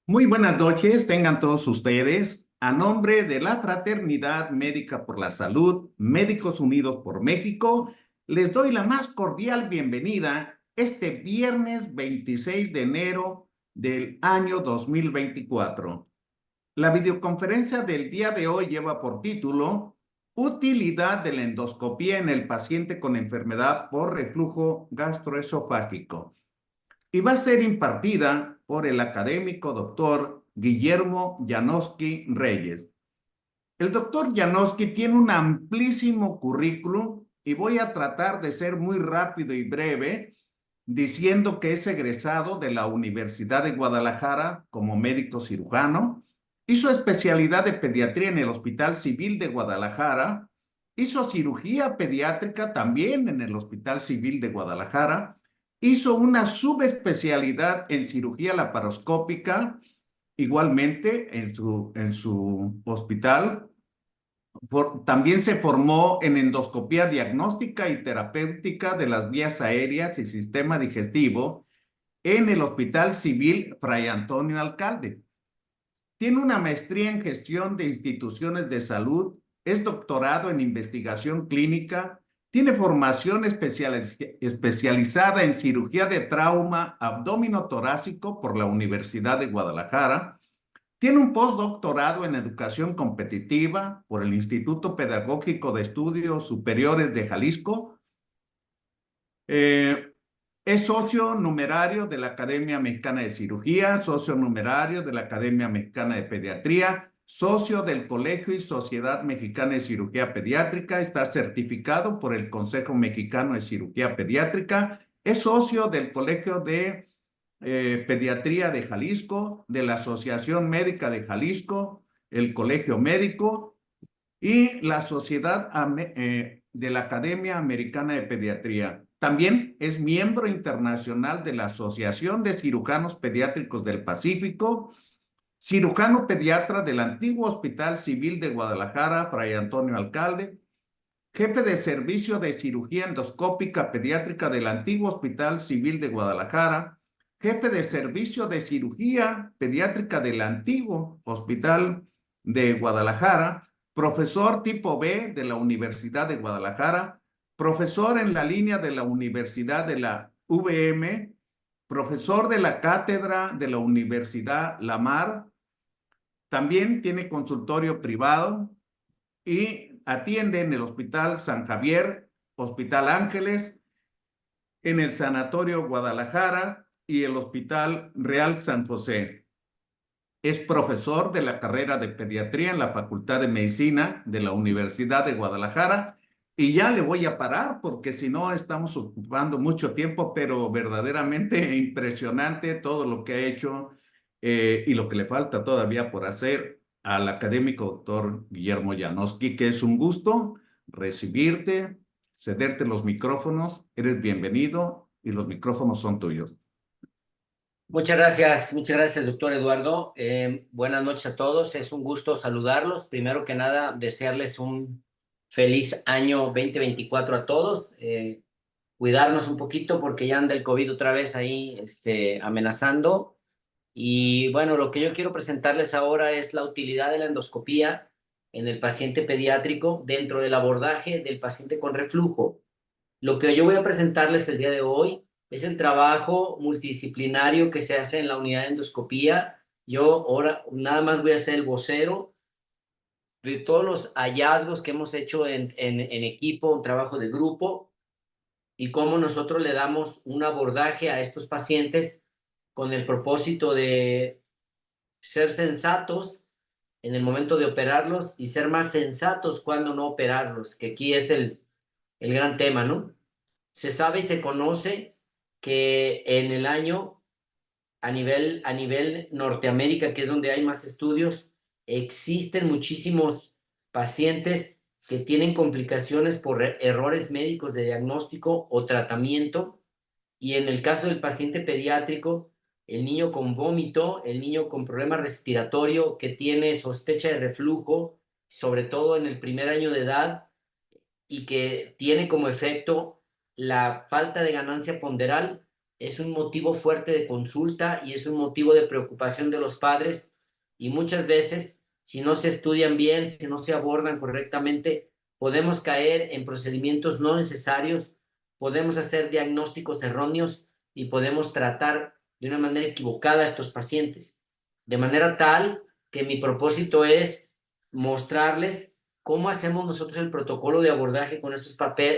Muy buenas noches, tengan todos ustedes. A nombre de la Fraternidad Médica por la Salud, Médicos Unidos por México, les doy la más cordial bienvenida este viernes 26 de enero del año 2024. La videoconferencia del día de hoy lleva por título Utilidad de la endoscopía en el paciente con enfermedad por reflujo gastroesofágico y va a ser impartida por el académico doctor Guillermo Janowski Reyes. El doctor Janowski tiene un amplísimo currículum y voy a tratar de ser muy rápido y breve diciendo que es egresado de la Universidad de Guadalajara como médico cirujano, hizo especialidad de pediatría en el Hospital Civil de Guadalajara, hizo cirugía pediátrica también en el Hospital Civil de Guadalajara, hizo una subespecialidad en cirugía laparoscópica, igualmente en su hospital. También se formó en endoscopía diagnóstica y terapéutica de las vías aéreas y sistema digestivo en el Hospital Civil Fray Antonio Alcalde. Tiene una maestría en gestión de instituciones de salud, es doctorado en investigación clínica, tiene formación especializada en cirugía de trauma abdominotorácico por la Universidad de Guadalajara. Tiene un postdoctorado en educación competitiva por el Instituto Pedagógico de Estudios Superiores de Jalisco. Eh, es socio numerario de la Academia Mexicana de Cirugía, socio numerario de la Academia Mexicana de Pediatría, socio del Colegio y Sociedad Mexicana de Cirugía Pediátrica, está certificado por el Consejo Mexicano de Cirugía Pediátrica, es socio del Colegio de Pediatría de Jalisco, de la Asociación Médica de Jalisco, el Colegio Médico y la Sociedad de la Academia Americana de Pediatría. También es miembro internacional de la Asociación de Cirujanos Pediátricos del Pacífico, cirujano pediatra del antiguo Hospital Civil de Guadalajara, Fray Antonio Alcalde, jefe de servicio de cirugía endoscópica pediátrica del antiguo Hospital Civil de Guadalajara, jefe de servicio de cirugía pediátrica del antiguo Hospital de Guadalajara, profesor tipo B de la Universidad de Guadalajara, profesor en la línea de la Universidad de la UVM, profesor de la cátedra de la Universidad Lamar, también tiene consultorio privado y atiende en el Hospital San Javier, Hospital Ángeles, en el Sanatorio Guadalajara y el Hospital Real San José. Es profesor de la carrera de pediatría en la Facultad de Medicina de la Universidad de Guadalajara. Y ya le voy a parar porque si no estamos ocupando mucho tiempo, pero verdaderamente impresionante todo lo que ha hecho y lo que le falta todavía por hacer al académico doctor Guillermo Janowski, que es un gusto recibirte, cederte los micrófonos. Eres bienvenido y los micrófonos son tuyos. Muchas gracias, doctor Eduardo. Buenas noches a todos, es un gusto saludarlos. Primero que nada, desearles un feliz año 2024 a todos. Cuidarnos un poquito porque ya anda el COVID otra vez ahí amenazando. Y bueno, lo que yo quiero presentarles ahora es la utilidad de la endoscopía en el paciente pediátrico dentro del abordaje del paciente con reflujo. Lo que yo voy a presentarles el día de hoy es el trabajo multidisciplinario que se hace en la unidad de endoscopía. Yo ahora nada más voy a ser el vocero de todos los hallazgos que hemos hecho en equipo, un trabajo de grupo, y cómo nosotros le damos un abordaje a estos pacientes con el propósito de ser sensatos en el momento de operarlos y ser más sensatos cuando no operarlos, que aquí es el gran tema, ¿no? Se sabe y se conoce que en el año, a nivel Norteamérica, que es donde hay más estudios, existen muchísimos pacientes que tienen complicaciones por errores médicos de diagnóstico o tratamiento. Y en el caso del paciente pediátrico, el niño con vómito, el niño con problema respiratorio que tiene sospecha de reflujo, sobre todo en el primer año de edad, y que tiene como efecto la falta de ganancia ponderal, es un motivo fuerte de consulta y es un motivo de preocupación de los padres, y muchas veces, si no se estudian bien, si no se abordan correctamente, podemos caer en procedimientos no necesarios, podemos hacer diagnósticos erróneos y podemos tratar de una manera equivocada a estos pacientes. De manera tal que mi propósito es mostrarles cómo hacemos nosotros el protocolo de abordaje con estos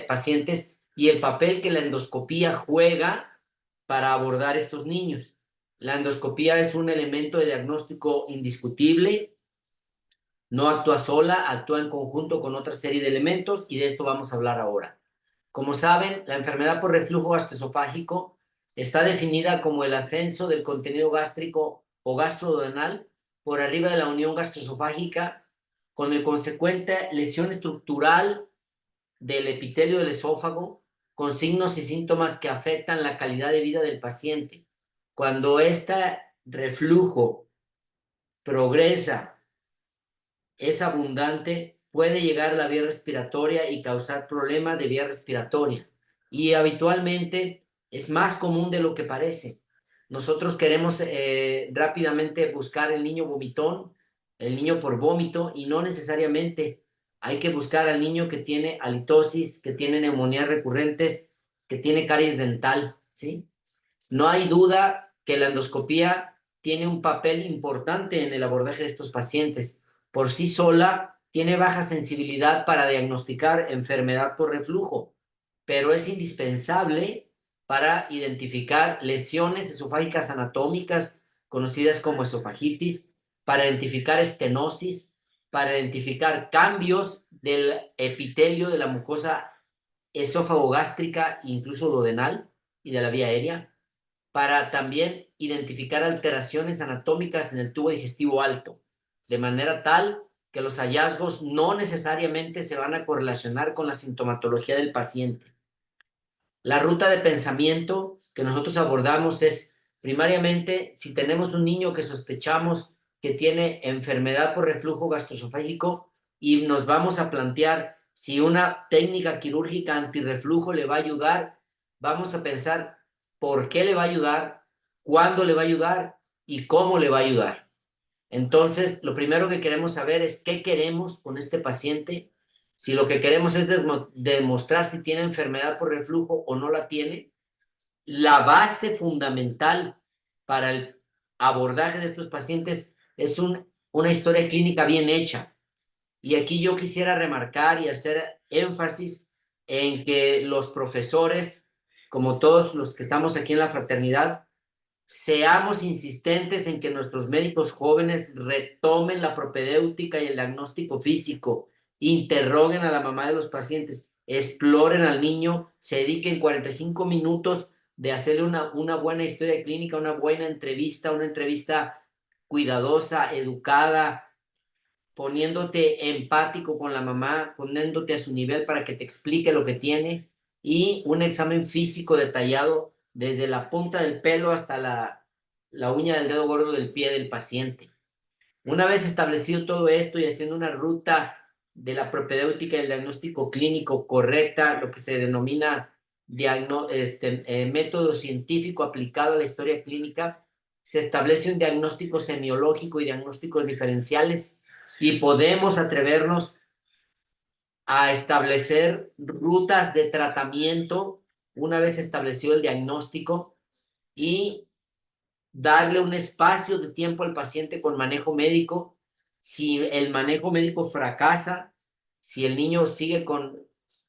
pacientes y el papel que la endoscopía juega para abordar estos niños. La endoscopía es un elemento de diagnóstico indiscutible, no actúa sola, actúa en conjunto con otra serie de elementos, y de esto vamos a hablar ahora. Como saben, la enfermedad por reflujo gastroesofágico está definida como el ascenso del contenido gástrico o gastroduodenal por arriba de la unión gastroesofágica, con el consecuente lesión estructural del epitelio del esófago, con signos y síntomas que afectan la calidad de vida del paciente. Cuando este reflujo progresa, es abundante, puede llegar a la vía respiratoria y causar problemas de vía respiratoria. Y habitualmente es más común de lo que parece. Nosotros queremos rápidamente buscar el niño vomitón, el niño por vómito, y no necesariamente. Hay que buscar al niño que tiene halitosis, que tiene neumonías recurrentes, que tiene caries dental, ¿sí? No hay duda que la endoscopía tiene un papel importante en el abordaje de estos pacientes. Por sí sola, tiene baja sensibilidad para diagnosticar enfermedad por reflujo, pero es indispensable para identificar lesiones esofágicas anatómicas, conocidas como esofagitis, para identificar estenosis, para identificar cambios del epitelio de la mucosa esófago-gástrica, incluso duodenal, y de la vía aérea, para también identificar alteraciones anatómicas en el tubo digestivo alto, de manera tal que los hallazgos no necesariamente se van a correlacionar con la sintomatología del paciente. La ruta de pensamiento que nosotros abordamos es, primariamente, si tenemos un niño que sospechamos que tiene enfermedad por reflujo gastroesofágico, y nos vamos a plantear si una técnica quirúrgica antirreflujo le va a ayudar, vamos a pensar por qué le va a ayudar, cuándo le va a ayudar y cómo le va a ayudar. Entonces, lo primero que queremos saber es qué queremos con este paciente. Si lo que queremos es demostrar si tiene enfermedad por reflujo o no la tiene, la base fundamental para el abordaje de estos pacientes es una historia clínica bien hecha. Y aquí yo quisiera remarcar y hacer énfasis en que los profesores, como todos los que estamos aquí en la fraternidad, seamos insistentes en que nuestros médicos jóvenes retomen la propedéutica y el diagnóstico físico, interroguen a la mamá de los pacientes, exploren al niño, se dediquen 45 minutos de hacerle una buena historia clínica, una buena entrevista, una entrevista cuidadosa, educada, poniéndote empático con la mamá, poniéndote a su nivel para que te explique lo que tiene, y un examen físico detallado desde la punta del pelo hasta la uña del dedo gordo del pie del paciente. Una vez establecido todo esto y haciendo una ruta de la propedéutica y el diagnóstico clínico correcta, lo que se denomina método científico aplicado a la historia clínica, se establece un diagnóstico semiológico y diagnósticos diferenciales, y podemos atrevernos a establecer rutas de tratamiento una vez establecido el diagnóstico, y darle un espacio de tiempo al paciente con manejo médico. Si el manejo médico fracasa, si el niño sigue con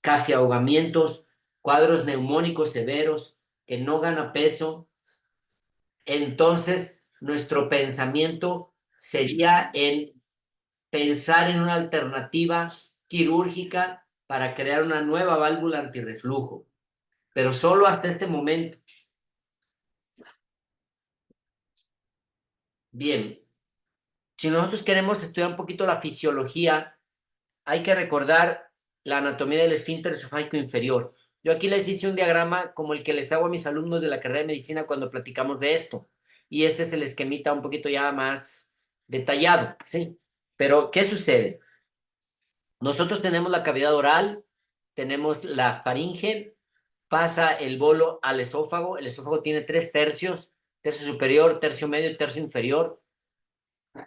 casi ahogamientos, cuadros neumónicos severos, que no gana peso, entonces nuestro pensamiento sería en pensar en una alternativa quirúrgica para crear una nueva válvula antirreflujo, pero solo hasta este momento. Bien, si nosotros queremos estudiar un poquito la fisiología, hay que recordar la anatomía del esfínter esofágico inferior. Yo aquí les hice un diagrama como el que les hago a mis alumnos de la carrera de medicina cuando platicamos de esto. Y este es el esquemita un poquito ya más detallado, ¿sí? Pero, ¿qué sucede? Nosotros tenemos la cavidad oral, tenemos la faringe, pasa el bolo al esófago. El esófago tiene 3/3, tercio superior, tercio medio y tercio inferior.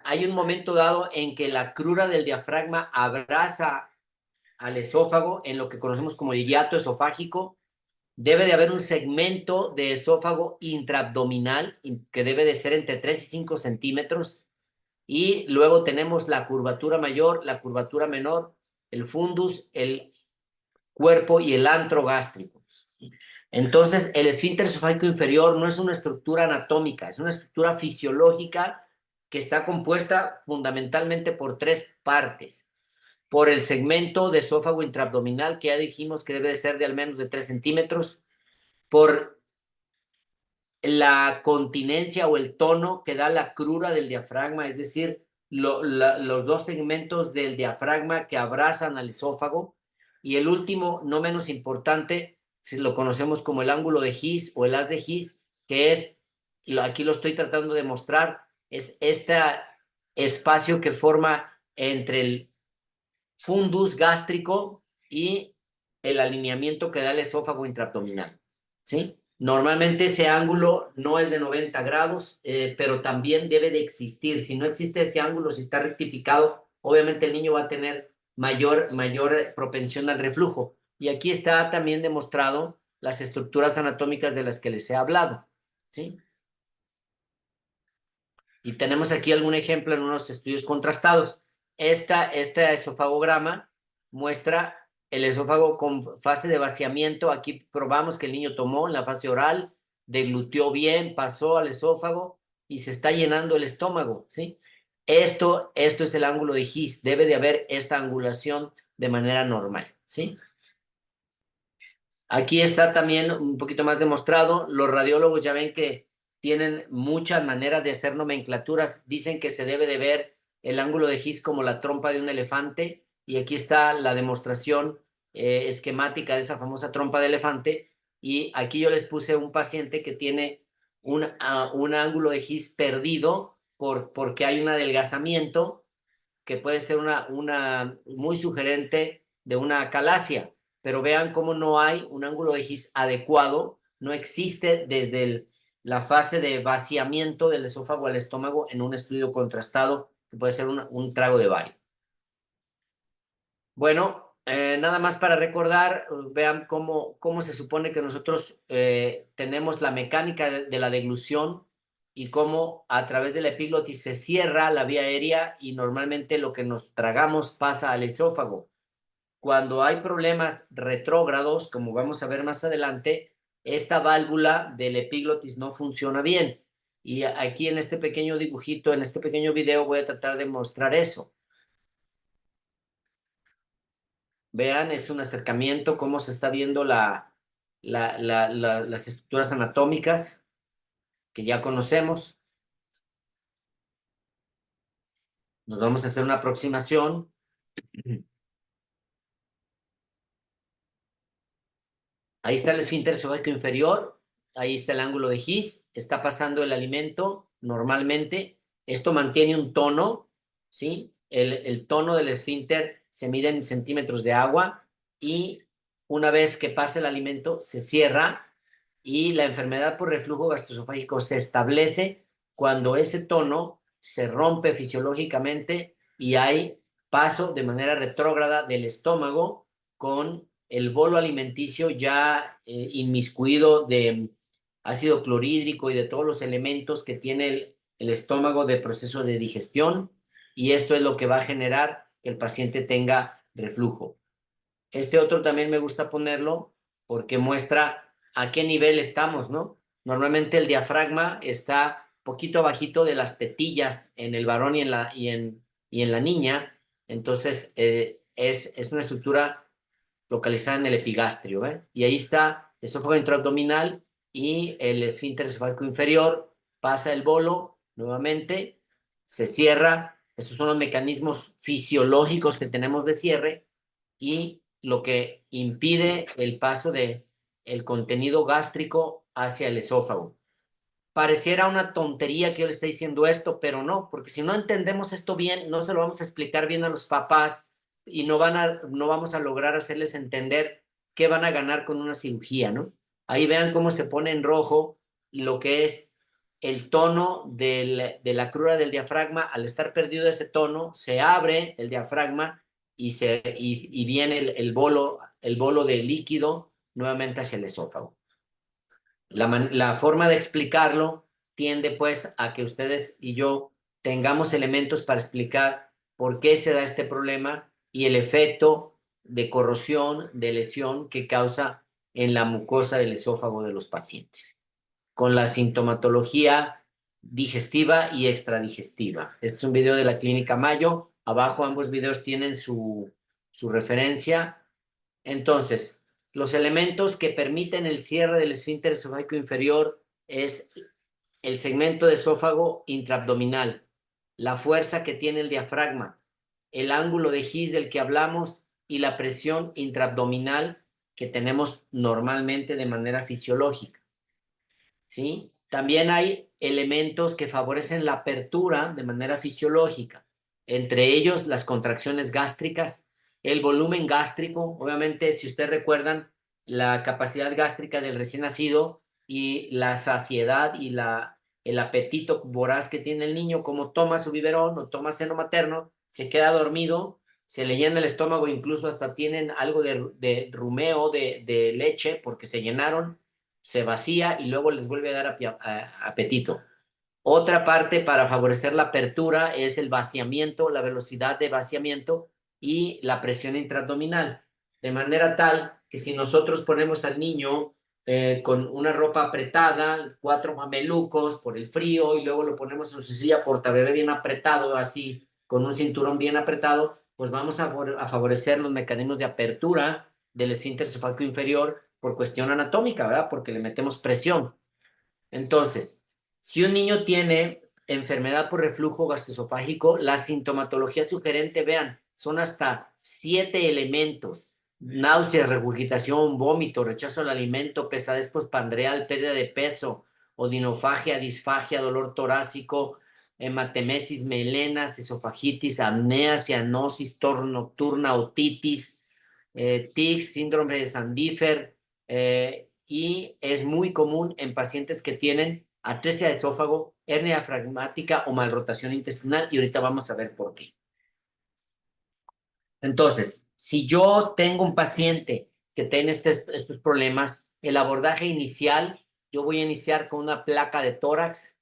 Hay un momento dado en que la crura del diafragma abraza al esófago en lo que conocemos como el hiato esofágico. Debe de haber un segmento de esófago intraabdominal que debe de ser entre 3 y 5 centímetros. Y luego tenemos la curvatura mayor, la curvatura menor, el fundus, el cuerpo y el antro gástrico. Entonces, el esfínter esofágico inferior no es una estructura anatómica, es una estructura fisiológica que está compuesta fundamentalmente por 3 partes. Por el segmento de esófago intraabdominal, que ya dijimos que debe de ser de al menos de 3 centímetros, por la continencia o el tono que da la crura del diafragma, es decir, los 2 segmentos del diafragma que abrazan al esófago, y el último, no menos importante, si lo conocemos como el ángulo de His o el haz de His, que es, aquí lo estoy tratando de mostrar, es este espacio que forma entre el fundus gástrico y el alineamiento que da el esófago intraabdominal, ¿sí? Normalmente ese ángulo no es de 90 grados, pero también debe de existir. Si no existe ese ángulo, si está rectificado, obviamente el niño va a tener mayor propensión al reflujo. Y aquí está también demostrado las estructuras anatómicas de las que les he hablado, ¿sí? Y tenemos aquí algún ejemplo en unos estudios contrastados. Este esofagograma muestra el esófago con fase de vaciamiento. Aquí probamos que el niño tomó en la fase oral, deglutió bien, pasó al esófago y se está llenando el estómago, ¿sí? Esto es el ángulo de His. Debe de haber esta angulación de manera normal, ¿sí? Aquí está también un poquito más demostrado. Los radiólogos ya ven que tienen muchas maneras de hacer nomenclaturas. Dicen que se debe de ver el ángulo de His como la trompa de un elefante, y aquí está la demostración esquemática de esa famosa trompa de elefante. Y aquí yo les puse un paciente que tiene un ángulo de His perdido porque hay un adelgazamiento que puede ser una muy sugerente de una acalasia, pero vean cómo no hay un ángulo de His adecuado, no existe desde la fase de vaciamiento del esófago al estómago en un estudio contrastado, que puede ser un trago de bario. Bueno, nada más para recordar, vean cómo se supone que nosotros tenemos la mecánica de la deglución y cómo a través de la epiglotis se cierra la vía aérea y normalmente lo que nos tragamos pasa al esófago. Cuando hay problemas retrógrados, como vamos a ver más adelante, esta válvula del epiglotis no funciona bien. Y aquí en este pequeño dibujito, en este pequeño video, voy a tratar de mostrar eso. Vean, es un acercamiento, cómo se está viendo las estructuras anatómicas que ya conocemos. Nos vamos a hacer una aproximación. Ahí está el esfínter esofágico inferior, ahí está el ángulo de His, está pasando el alimento normalmente. Esto mantiene un tono, ¿sí? El tono del esfínter se mide en centímetros de agua, y una vez que pasa el alimento se cierra, y la enfermedad por reflujo gastroesofágico se establece cuando ese tono se rompe fisiológicamente y hay paso de manera retrógrada del estómago con el bolo alimenticio ya inmiscuido de ácido clorhídrico y de todos los elementos que tiene el estómago de proceso de digestión, y esto es lo que va a generar que el paciente tenga reflujo. Este otro también me gusta ponerlo porque muestra a qué nivel estamos, ¿no? Normalmente el diafragma está poquito abajito de las petillas en el varón y en la niña, entonces es una estructura localizada en el epigastrio, ¿eh? Y ahí está el esófago intraabdominal y el esfínter esofágico inferior, pasa el bolo nuevamente, se cierra. Esos son los mecanismos fisiológicos que tenemos de cierre y lo que impide el paso de el contenido gástrico hacia el esófago. Pareciera una tontería que yo le esté diciendo esto, pero no, porque si no entendemos esto bien, no se lo vamos a explicar bien a los papás y no vamos a lograr hacerles entender ¿qué van a ganar con una cirugía, no? Ahí vean cómo se pone en rojo lo que es el tono de la crura del diafragma. Al estar perdido ese tono, se abre el diafragma y viene el bolo de líquido nuevamente hacia el esófago. La forma de explicarlo tiende pues a que ustedes y yo tengamos elementos para explicar por qué se da este problema y el efecto de corrosión, de lesión que causa en la mucosa del esófago de los pacientes, con la sintomatología digestiva y extradigestiva. Este es un video de la Clínica Mayo. Abajo ambos videos tienen su referencia. Entonces, los elementos que permiten el cierre del esfínter esofágico inferior es el segmento de esófago intraabdominal, la fuerza que tiene el diafragma, el ángulo de His del que hablamos y la presión intraabdominal que tenemos normalmente de manera fisiológica, ¿sí? También hay elementos que favorecen la apertura de manera fisiológica, entre ellos las contracciones gástricas, el volumen gástrico. Obviamente, si ustedes recuerdan, la capacidad gástrica del recién nacido y la saciedad y el apetito voraz que tiene el niño, como toma su biberón o toma seno materno, se queda dormido, se le llena el estómago, incluso hasta tienen algo de rumeo de leche porque se llenaron, se vacía y luego les vuelve a dar apetito. Otra parte para favorecer la apertura es el vaciamiento, la velocidad de vaciamiento y la presión intraabdominal, de manera tal que si nosotros ponemos al niño con una ropa apretada, 4 mamelucos por el frío, y luego lo ponemos en su silla portabebé bien apretado, así, con un cinturón bien apretado, pues vamos a favorecer los mecanismos de apertura del esfínter esofágico inferior por cuestión anatómica, ¿verdad? Porque le metemos presión. Entonces, si un niño tiene enfermedad por reflujo gastroesofágico, la sintomatología sugerente, vean, son hasta 7 elementos: náusea, regurgitación, vómito, rechazo al alimento, pesadez postprandial, pérdida de peso, odinofagia, disfagia, dolor torácico, hematemesis, melenas, esofagitis, apnea, cianosis, tos nocturna, otitis, tics, síndrome de Sandifer, y es muy común en pacientes que tienen atresia del esófago, hernia diafragmática o malrotación intestinal, y ahorita vamos a ver por qué. Entonces, si yo tengo un paciente que tiene estos problemas, el abordaje inicial, yo voy a iniciar con una placa de tórax,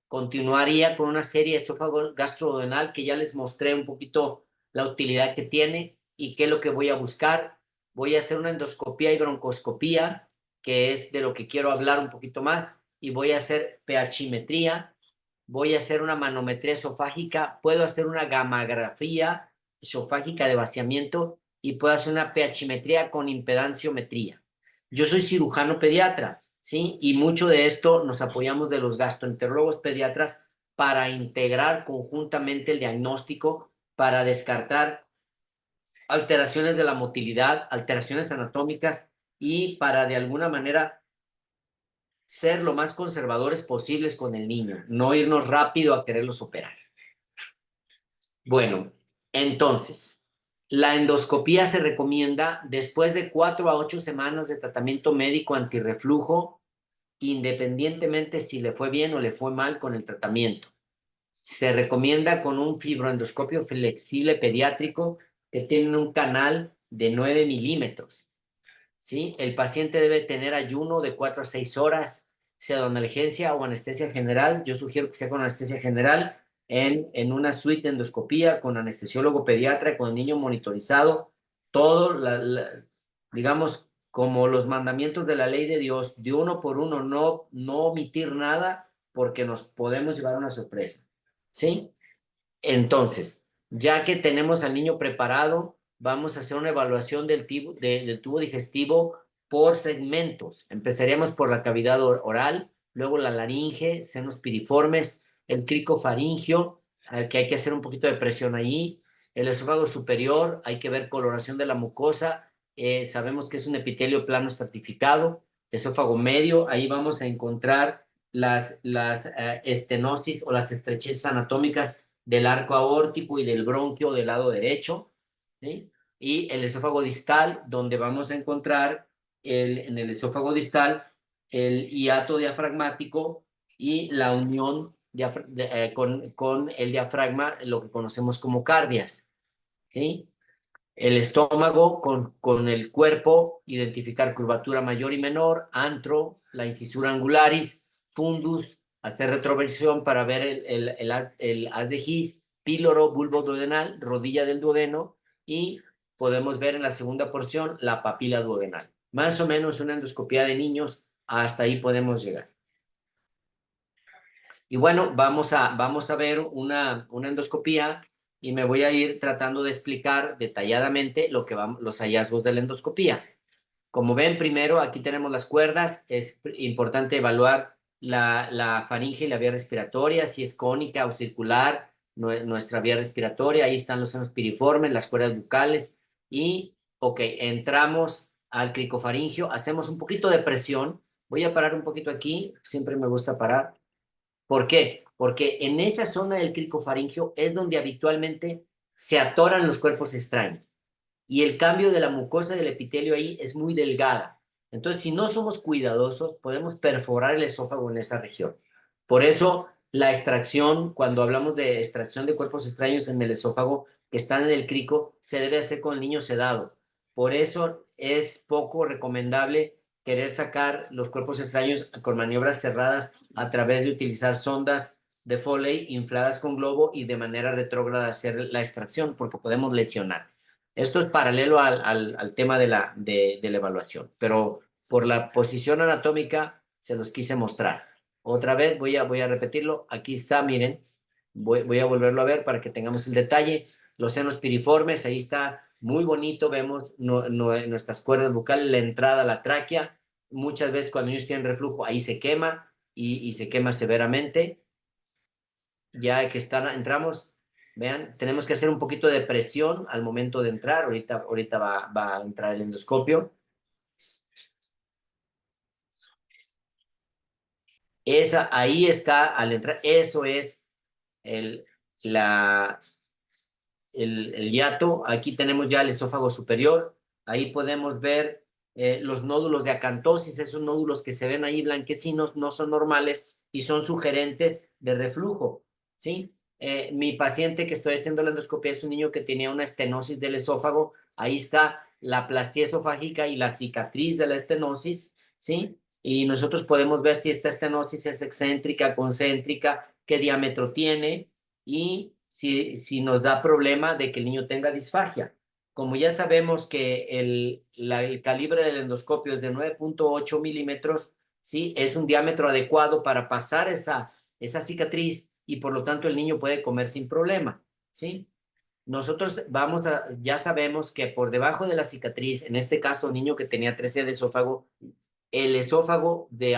continuaría con una serie de esófago gastroduodenal que ya les mostré un poquito la utilidad que tiene y qué es lo que voy a buscar. Voy a hacer una endoscopía y broncoscopía, que es de lo que quiero hablar un poquito más, y voy a hacer pHimetría, voy a hacer una manometría esofágica, puedo hacer una gammagrafía esofágica de vaciamiento y puedo hacer una pHimetría con impedanciometría. Yo soy cirujano pediatra, ¿sí? Y mucho de esto nos apoyamos de los gastroenterólogos pediatras para integrar conjuntamente el diagnóstico, para descartar alteraciones de la motilidad, alteraciones anatómicas y para de alguna manera ser lo más conservadores posibles con el niño, no irnos rápido a quererlos operar. Bueno, entonces, la endoscopía se recomienda después de 4 a 8 semanas de tratamiento médico antirreflujo, independientemente si le fue bien o le fue mal con el tratamiento. Se recomienda con un fibroendoscopio flexible pediátrico que tiene un canal de 9 milímetros. ¿Sí? El paciente debe tener ayuno de 4 a 6 horas, sea con analgesia o anestesia general. Yo sugiero que sea con anestesia general en una suite de endoscopía con anestesiólogo pediatra, con el niño monitorizado, todo, digamos, como los mandamientos de la ley de Dios, de uno por uno, no omitir nada porque nos podemos llevar una sorpresa, ¿sí? Entonces, ya que tenemos al niño preparado, vamos a hacer una evaluación del tubo digestivo por segmentos. Empezaríamos por la cavidad oral, luego la laringe, senos piriformes, el cricofaringio, al que hay que hacer un poquito de presión ahí, el esófago superior, hay que ver coloración de la mucosa, sabemos que es un epitelio plano estratificado, esófago medio, ahí vamos a encontrar las estenosis o las estrecheces anatómicas del arco aórtico y del bronquio del lado derecho, ¿sí? y el esófago distal, donde vamos a encontrar en el esófago distal el hiato diafragmático y la unión con el diafragma, lo que conocemos como cardias, ¿sí? El estómago con el cuerpo, identificar curvatura mayor y menor, antro, la incisura angularis, fundus, hacer retroversión para ver el haz de His, píloro, bulbo duodenal, rodilla del duodeno, y podemos ver en la segunda porción la papila duodenal. Más o menos una endoscopía de niños, hasta ahí podemos llegar. Y bueno, vamos a ver una endoscopía y me voy a ir tratando de explicar detalladamente los hallazgos de la endoscopía. Como ven, primero aquí tenemos las cuerdas. Es importante evaluar la faringe y la vía respiratoria, si es cónica o circular, nuestra vía respiratoria. Ahí están los senos piriformes, las cuerdas bucales. Y, ok, entramos al cricofaringio, hacemos un poquito de presión. Voy a parar un poquito aquí, siempre me gusta parar. ¿Por qué? Porque en esa zona del cricofaringio es donde habitualmente se atoran los cuerpos extraños. Y el cambio de la mucosa del epitelio ahí es muy delgada. Entonces, si no somos cuidadosos, podemos perforar el esófago en esa región. Por eso, la extracción, cuando hablamos de extracción de cuerpos extraños en el esófago que están en el crico, se debe hacer con el niño sedado. Por eso es poco recomendable querer sacar los cuerpos extraños con maniobras cerradas a través de utilizar sondas de Foley infladas con globo y de manera retrógrada hacer la extracción, porque podemos lesionar. Esto es paralelo al tema de la evaluación, pero por la posición anatómica se los quise mostrar. Otra vez voy a repetirlo. Aquí está, miren. Voy a volverlo a ver para que tengamos el detalle. Los senos piriformes, ahí está muy bonito. Vemos nuestras cuerdas bucales, la entrada a la tráquea. Muchas veces cuando ellos tienen reflujo, ahí se quema y se quema severamente. Ya que entramos, vean, tenemos que hacer un poquito de presión al momento de entrar. Ahorita va a entrar el endoscopio. Ahí está al entrar, eso es el, la, el hiato. Aquí tenemos ya el esófago superior. Ahí podemos ver los nódulos de acantosis. Esos nódulos que se ven ahí blanquecinos no son normales y son sugerentes de reflujo, ¿sí? Mi paciente que estoy haciendo la endoscopia es un niño que tenía una estenosis del esófago. Ahí está la plastía esofágica y la cicatriz de la estenosis, ¿sí? Y nosotros podemos ver si esta estenosis es excéntrica, concéntrica, qué diámetro tiene y si nos da problema de que el niño tenga disfagia. Como ya sabemos que el calibre del endoscopio es de 9.8 milímetros, ¿sí? Es un diámetro adecuado para pasar esa cicatriz y por lo tanto el niño puede comer sin problema, ¿sí? Nosotros ya sabemos que por debajo de la cicatriz, en este caso niño que tenía 13 de esófago, el esófago de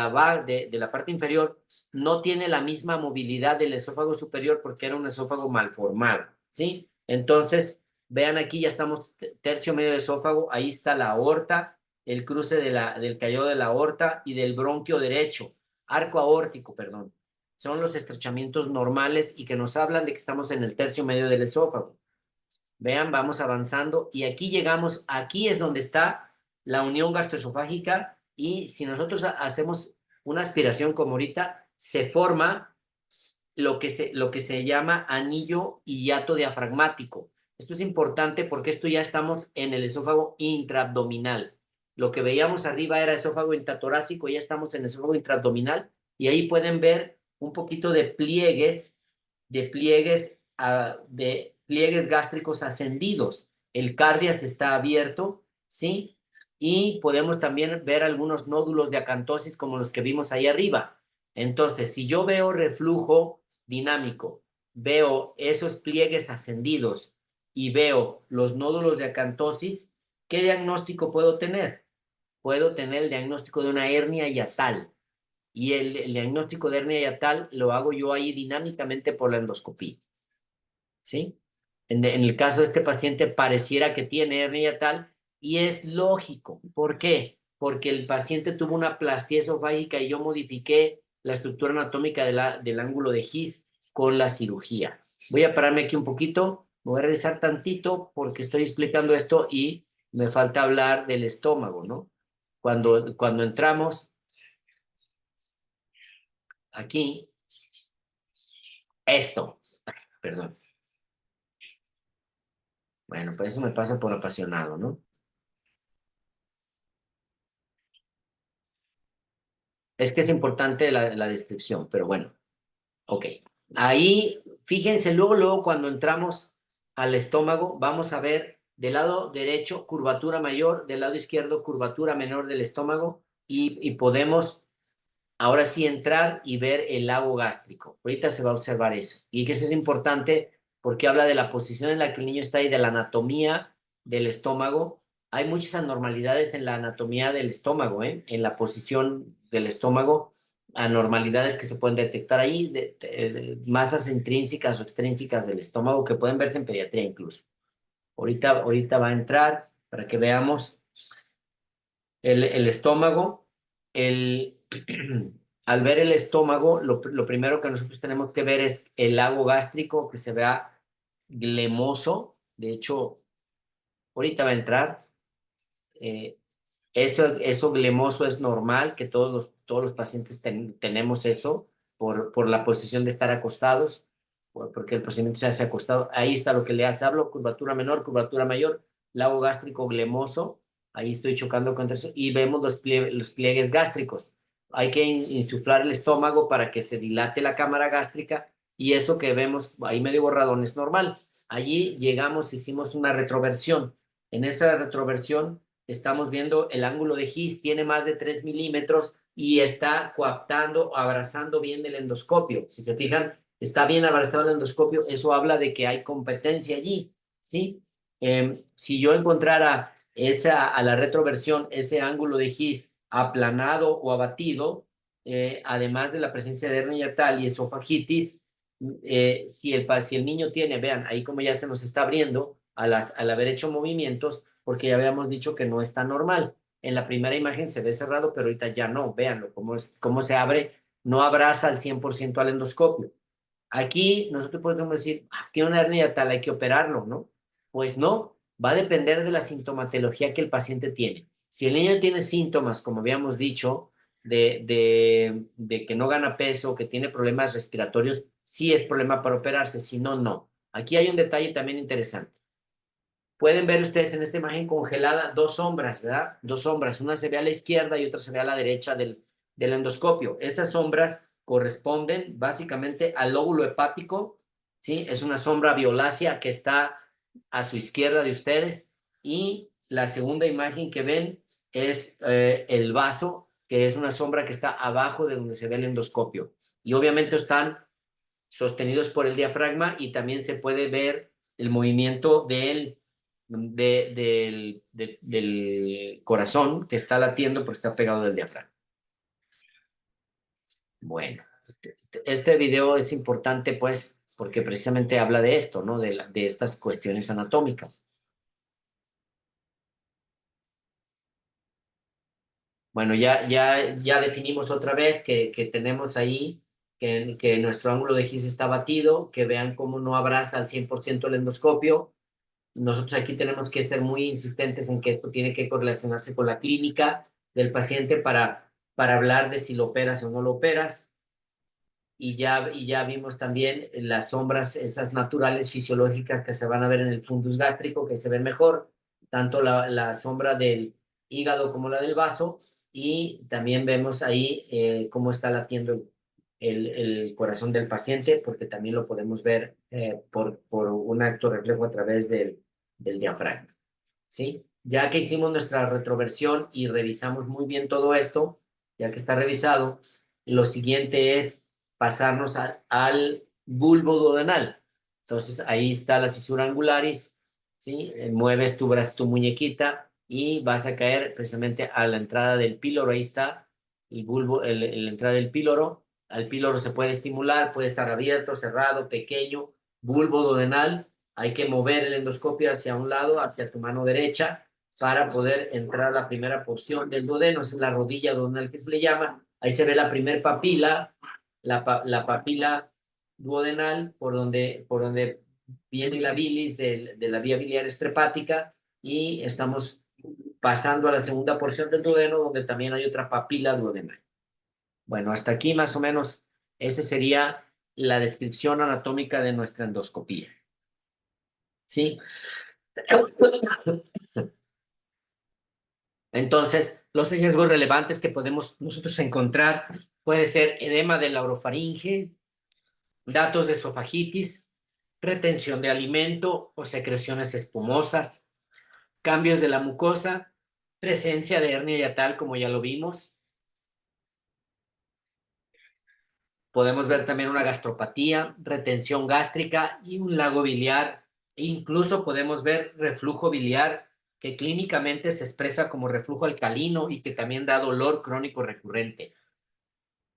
la parte inferior no tiene la misma movilidad del esófago superior porque era un esófago malformado, ¿sí? Entonces, vean aquí, ya estamos tercio medio de esófago, ahí está la aorta, el cruce del callado de la aorta y del bronquio derecho, arco aórtico, perdón. Son los estrechamientos normales y que nos hablan de que estamos en el tercio medio del esófago. Vean, vamos avanzando y aquí llegamos, aquí es donde está la unión gastroesofágica y si nosotros hacemos una aspiración como ahorita, se forma lo que se llama anillo hiato diafragmático. Esto es importante porque esto ya estamos en el esófago intraabdominal. Lo que veíamos arriba era esófago intratorácico, ya estamos en el esófago intraabdominal y ahí pueden ver un poquito de pliegues gástricos ascendidos. El cardias está abierto, ¿sí? Y podemos también ver algunos nódulos de acantosis como los que vimos ahí arriba. Entonces, si yo veo reflujo dinámico, veo esos pliegues ascendidos y veo los nódulos de acantosis, ¿qué diagnóstico puedo tener? Puedo tener el diagnóstico de una hernia hiatal. Y el diagnóstico de hernia hiatal lo hago yo ahí dinámicamente por la endoscopía, ¿sí? En el caso de este paciente pareciera que tiene hernia hiatal y es lógico. ¿Por qué? Porque el paciente tuvo una plastía esofágica y yo modifiqué la estructura anatómica del ángulo de His con la cirugía. Voy a pararme aquí un poquito voy a regresar tantito porque estoy explicando esto y me falta hablar del estómago, ¿no? Cuando entramos aquí, esto, perdón. Bueno, pues eso me pasa por apasionado, ¿no? Es que es importante la descripción, pero bueno, ok. Ahí, fíjense, luego cuando entramos al estómago, vamos a ver del lado derecho curvatura mayor, del lado izquierdo curvatura menor del estómago y podemos ahora sí entrar y ver el lago gástrico. Ahorita se va a observar eso. Y que eso es importante porque habla de la posición en la que el niño está y de la anatomía del estómago. Hay muchas anormalidades en la anatomía del estómago, ¿eh? En la posición del estómago, anormalidades que se pueden detectar ahí, de masas intrínsecas o extrínsecas del estómago que pueden verse en pediatría incluso. Ahorita va a entrar para que veamos el estómago, al ver el estómago, lo primero que nosotros tenemos que ver es el lago gástrico, que se vea glemoso. De hecho, ahorita va a entrar. eh, eso glemoso es normal, que todos los pacientes tenemos eso por la posición de estar acostados, porque el procedimiento se hace acostado. Ahí está lo que le hace, hablo, curvatura menor, curvatura mayor, lago gástrico glemoso. Ahí estoy chocando contra eso y vemos los pliegues gástricos. Hay que insuflar el estómago para que se dilate la cámara gástrica y eso que vemos ahí medio borradón es normal. Allí llegamos, hicimos una retroversión. En esa retroversión estamos viendo el ángulo de His, tiene más de 3 milímetros y está coaptando, abrazando bien el endoscopio. Si se fijan, está bien abrazado el endoscopio, eso habla de que hay competencia allí, ¿sí? Si yo encontrara a la retroversión, ese ángulo de His aplanado o abatido, además de la presencia de hernia hiatal y esofagitis, si el niño tiene, vean, ahí como ya se nos está abriendo al haber hecho movimientos, porque ya habíamos dicho que no está normal. En la primera imagen se ve cerrado, pero ahorita ya no. Véanlo, cómo se abre, no abraza al 100% al endoscopio. Aquí nosotros podemos decir, tiene una hernia tal, hay que operarlo, ¿no? Pues no, va a depender de la sintomatología que el paciente tiene. Si el niño tiene síntomas, como habíamos dicho, de que no gana peso, que tiene problemas respiratorios, sí es problema para operarse, si no, no. Aquí hay un detalle también interesante. Pueden ver ustedes en esta imagen congelada dos sombras, ¿verdad? Dos sombras, una se ve a la izquierda y otra se ve a la derecha del endoscopio. Esas sombras corresponden básicamente al lóbulo hepático, ¿sí? Es una sombra violácea que está a su izquierda de ustedes y la segunda imagen que ven es el vaso, que es una sombra que está abajo de donde se ve el endoscopio. Y obviamente están sostenidos por el diafragma y también se puede ver el movimiento del corazón que está latiendo porque está pegado del diafragma. Bueno, este video es importante pues porque precisamente habla de esto, ¿no? De estas cuestiones anatómicas. Bueno, ya definimos otra vez que tenemos ahí que nuestro ángulo de His está batido, que vean cómo no abraza al 100% el endoscopio. Nosotros aquí tenemos que ser muy insistentes en que esto tiene que correlacionarse con la clínica del paciente para hablar de si lo operas o no lo operas. Y ya vimos también las sombras, esas naturales fisiológicas que se van a ver en el fundus gástrico, que se ven mejor, tanto la sombra del hígado como la del vaso, y también vemos ahí cómo está latiendo el corazón del paciente, porque también lo podemos ver por un acto reflejo a través del diafragma, ¿sí? Ya que hicimos nuestra retroversión y revisamos muy bien todo esto, ya que está revisado, lo siguiente es pasarnos al bulbo duodenal. Entonces ahí está la cisura angularis, ¿sí? Mueves tu muñequita y vas a caer precisamente a la entrada del píloro. Ahí está el bulbo, la entrada del píloro. Al píloro se puede estimular, puede estar abierto, cerrado, pequeño. Bulbo duodenal, hay que mover el endoscopio hacia un lado, hacia tu mano derecha, para poder entrar a la primera porción del duodeno, es la rodilla duodenal que se le llama. Ahí se ve la primer papila, la papila duodenal, por donde viene la bilis de la vía biliar estrepática y estamos pasando a la segunda porción del duodeno, donde también hay otra papila duodenal. Bueno, hasta aquí más o menos, esa sería la descripción anatómica de nuestra endoscopía. ¿Sí? Entonces, los hallazgos relevantes que podemos nosotros encontrar puede ser edema de la orofaringe, datos de esofagitis, retención de alimento o secreciones espumosas, cambios de la mucosa, presencia de hernia hiatal, como ya lo vimos. Podemos ver también una gastropatía, retención gástrica y un lago biliar. Incluso podemos ver reflujo biliar, que clínicamente se expresa como reflujo alcalino y que también da dolor crónico recurrente.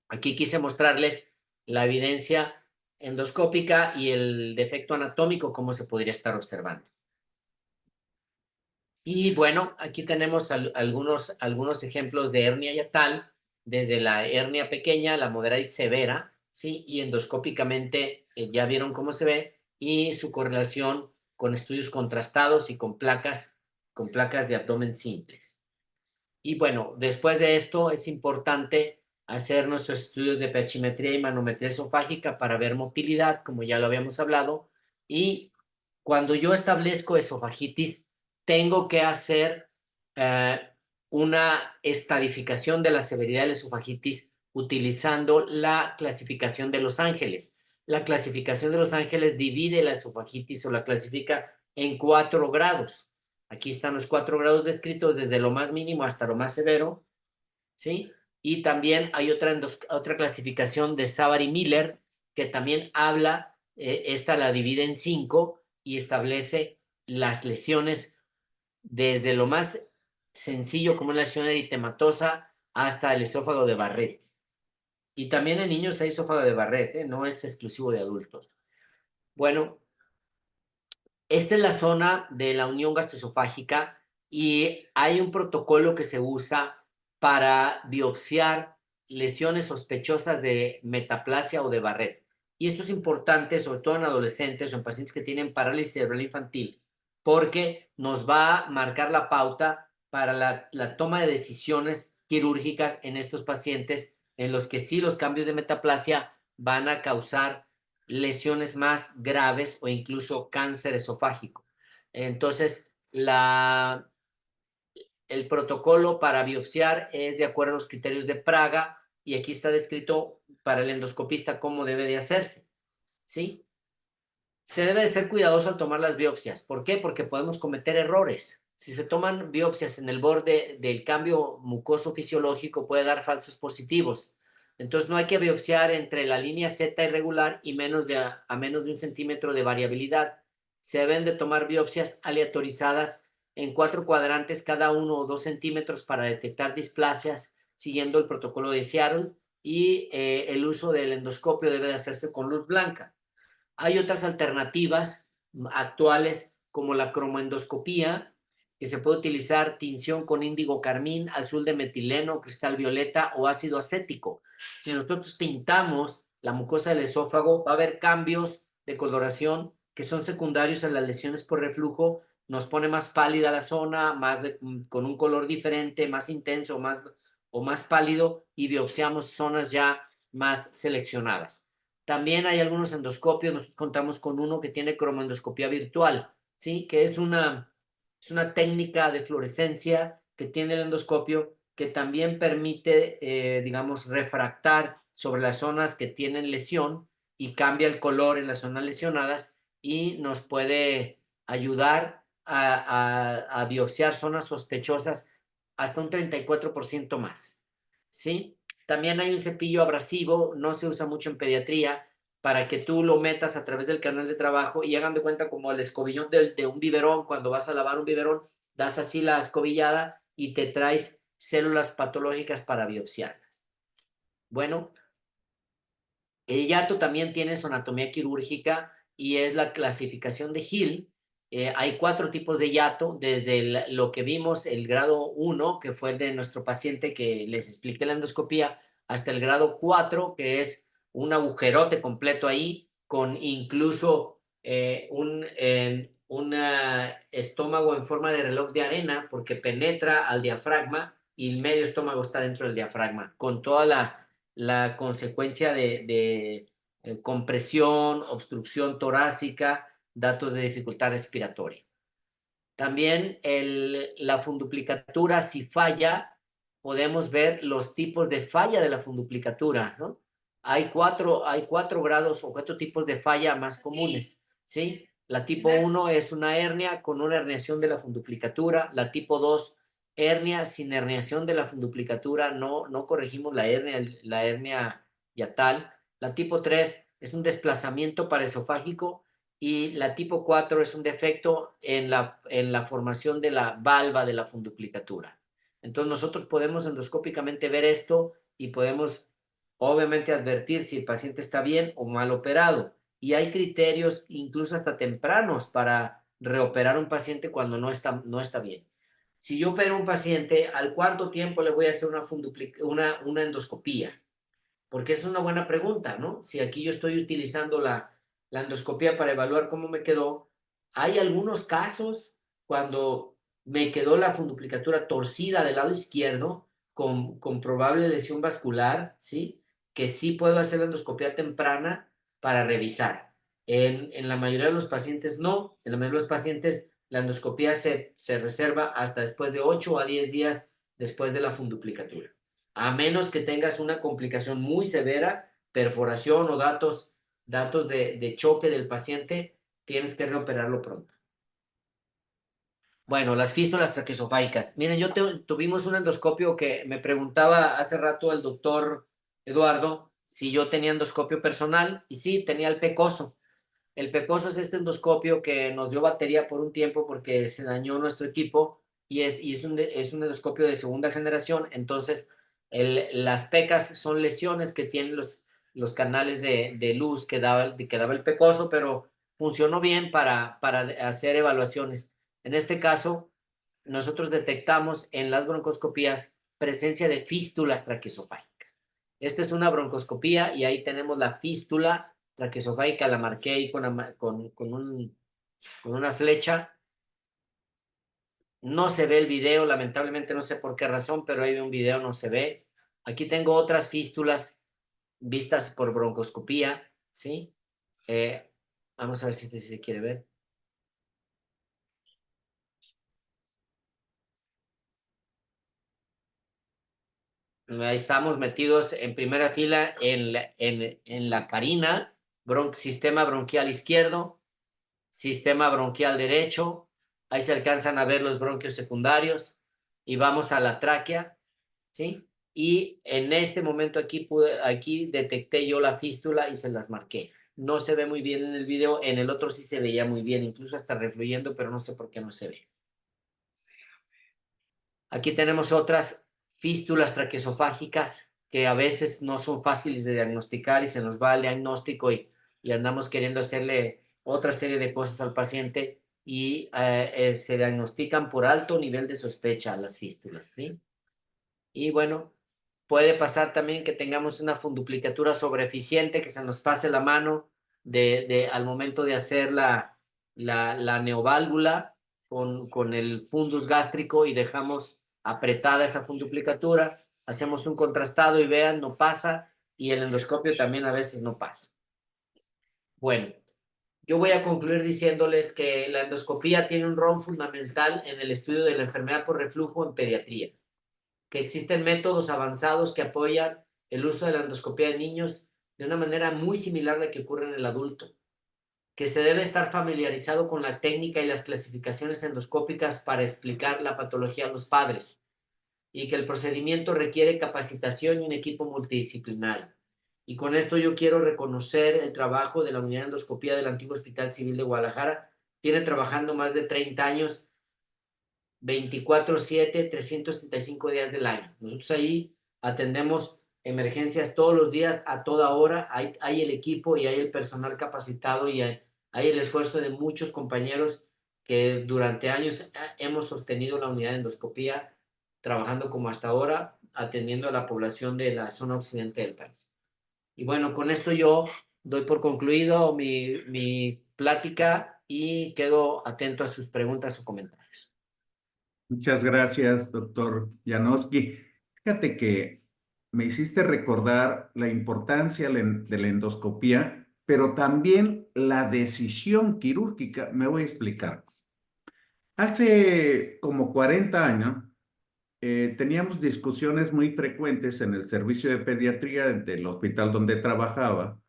Aquí quise mostrarles la evidencia endoscópica y el defecto anatómico, cómo se podría estar observando. Y bueno, aquí tenemos algunos ejemplos de hernia hiatal, desde la hernia pequeña, la moderada y severa, ¿sí? Y endoscópicamente ya vieron cómo se ve y su correlación con estudios contrastados y con placas de abdomen simples. Y bueno, después de esto es importante hacer nuestros estudios de pH-metría y manometría esofágica para ver motilidad, como ya lo habíamos hablado. Y cuando yo establezco esofagitis, tengo que hacer eh, una estadificación de la severidad de la esofagitis utilizando la clasificación de Los Ángeles. La clasificación de Los Ángeles divide la esofagitis o la clasifica en 4 grados. Aquí están los 4 grados descritos desde lo más mínimo hasta lo más severo, ¿sí? Y también hay otra clasificación de Savary-Miller que también habla, esta la divide en 5 y establece las lesiones desde lo más sencillo como una lesión eritematosa hasta el esófago de Barrett. Y también en niños hay esófago de Barrett, no es exclusivo de adultos. Bueno, esta es la zona de la unión gastroesofágica y hay un protocolo que se usa para biopsiar lesiones sospechosas de metaplasia o de Barrett. Y esto es importante, sobre todo en adolescentes o en pacientes que tienen parálisis cerebral infantil, porque nos va a marcar la pauta para la toma de decisiones quirúrgicas en estos pacientes en los que sí los cambios de metaplasia van a causar lesiones más graves o incluso cáncer esofágico. Entonces, el protocolo para biopsiar es de acuerdo a los criterios de Praga y aquí está descrito para el endoscopista cómo debe de hacerse, ¿sí? Se debe de ser cuidadoso al tomar las biopsias. ¿Por qué? Porque podemos cometer errores. Si se toman biopsias en el borde del cambio mucoso fisiológico, puede dar falsos positivos. Entonces, no hay que biopsiar entre la línea Z irregular y menos a menos de 1 centímetro de variabilidad. Se deben de tomar biopsias aleatorizadas en 4 cuadrantes, cada 1 o 2 centímetros para detectar displasias, siguiendo el protocolo de Seattle. Y el uso del endoscopio debe de hacerse con luz blanca. Hay otras alternativas actuales como la cromoendoscopía, que se puede utilizar tinción con índigo carmín, azul de metileno, cristal violeta o ácido acético. Si nosotros pintamos la mucosa del esófago, va a haber cambios de coloración que son secundarios a las lesiones por reflujo. Nos pone más pálida la zona, con un color diferente, más intenso o más pálido, y biopsiamos zonas ya más seleccionadas. También hay algunos endoscopios, nosotros contamos con uno que tiene cromoendoscopía virtual, ¿sí? Que es una técnica de fluorescencia que tiene el endoscopio que también permite, digamos, refractar sobre las zonas que tienen lesión y cambia el color en las zonas lesionadas y nos puede ayudar a biopsiar zonas sospechosas hasta un 34% más, ¿sí? También hay un cepillo abrasivo, no se usa mucho en pediatría, para que tú lo metas a través del canal de trabajo y hagan de cuenta como el escobillón de un biberón. Cuando vas a lavar un biberón, das así la escobillada y te traes células patológicas para biopsiarlas. Bueno, el hiato también tiene su anatomía quirúrgica y es la clasificación de Hill. Hay 4 tipos de hiato, desde lo que vimos, el grado 1, que fue el de nuestro paciente que les expliqué la endoscopía, hasta el grado 4, que es un agujerote completo ahí, con incluso un estómago en forma de reloj de arena porque penetra al diafragma y el medio estómago está dentro del diafragma, con toda la consecuencia de compresión, obstrucción torácica, datos de dificultad respiratoria. También la funduplicatura, si falla, podemos ver los tipos de falla de la funduplicatura, ¿no? Hay cuatro grados o 4 tipos de falla más comunes, ¿sí? La tipo 1 es una hernia con una herniación de la funduplicatura. La tipo 2, hernia sin herniación de la funduplicatura, no corregimos la hernia yatal. La tipo 3 es un desplazamiento paraesofágico y la tipo 4 es un defecto en la formación de la valva de la funduplicatura. Entonces nosotros podemos endoscópicamente ver esto y podemos obviamente advertir si el paciente está bien o mal operado. Y hay criterios incluso hasta tempranos para reoperar un paciente cuando no está bien. Si yo opero un paciente, al cuánto tiempo le voy a hacer una endoscopía, porque es una buena pregunta, ¿no? Si aquí yo estoy utilizando la endoscopía para evaluar cómo me quedó, hay algunos casos cuando me quedó la funduplicatura torcida del lado izquierdo con probable lesión vascular, ¿sí? Que sí puedo hacer la endoscopía temprana para revisar. En la mayoría de los pacientes no, en la mayoría de los pacientes la endoscopía se reserva hasta después de 8 a 10 días después de la funduplicatura. A menos que tengas una complicación muy severa, perforación o datos de choque del paciente, tienes que reoperarlo pronto. Bueno, las fístulas traqueosofágicas. Miren, tuvimos un endoscopio que me preguntaba hace rato el doctor Eduardo si yo tenía endoscopio personal, y sí, tenía el pecoso. El pecoso es este endoscopio que nos dio batería por un tiempo porque se dañó nuestro equipo y es un endoscopio de segunda generación. Entonces, las pecas son lesiones que tienen los canales de luz que daba el pecoso, pero funcionó bien para hacer evaluaciones. En este caso, nosotros detectamos en las broncoscopías presencia de fístulas traqueosofágicas. Esta es una broncoscopía y ahí tenemos la fístula traqueosofágica, la marqué ahí con una flecha. No se ve el video, lamentablemente no sé por qué razón, pero ahí un video no se ve. Aquí tengo otras fístulas vistas por broncoscopía, ¿sí? Vamos a ver si se quiere ver. Ahí estamos metidos en primera fila en la carina, sistema bronquial izquierdo, sistema bronquial derecho. Ahí se alcanzan a ver los bronquios secundarios y vamos a la tráquea, ¿sí? Y en este momento aquí detecté yo la fístula y se las marqué. No se ve muy bien en el video, en el otro sí se veía muy bien, incluso hasta refluyendo, pero no sé por qué no se ve. Aquí tenemos otras fístulas traqueosofágicas que a veces no son fáciles de diagnosticar y se nos va el diagnóstico y andamos queriendo hacerle otra serie de cosas al paciente y se diagnostican por alto nivel de sospecha las fístulas, ¿sí? Y bueno, puede pasar también que tengamos una funduplicatura sobreeficiente, que se nos pase la mano al momento de hacer la neoválvula con el fundus gástrico y dejamos apretada esa funduplicatura, hacemos un contrastado y vean, no pasa, y el endoscopio también a veces no pasa. Bueno, yo voy a concluir diciéndoles que la endoscopía tiene un rol fundamental en el estudio de la enfermedad por reflujo en pediatría, que existen métodos avanzados que apoyan el uso de la endoscopía en niños de una manera muy similar a la que ocurre en el adulto, que se debe estar familiarizado con la técnica y las clasificaciones endoscópicas para explicar la patología a los padres, y que el procedimiento requiere capacitación y un equipo multidisciplinario. Y con esto yo quiero reconocer el trabajo de la unidad de endoscopía del antiguo Hospital Civil de Guadalajara. Tiene trabajando más de 30 años, 24/7, 365 días del año. Nosotros ahí atendemos emergencias todos los días, a toda hora. Hay el equipo y hay el personal capacitado y hay el esfuerzo de muchos compañeros que durante años hemos sostenido la unidad de endoscopía trabajando como hasta ahora, atendiendo a la población de la zona occidente del país. Y bueno, con esto yo doy por concluido mi plática y quedo atento a sus preguntas o comentarios. Muchas gracias, doctor Janowski. Fíjate que me hiciste recordar la importancia de la endoscopía, pero también la decisión quirúrgica. Me voy a explicar. Hace como 40 años teníamos discusiones muy frecuentes en el servicio de pediatría del hospital donde trabajaba,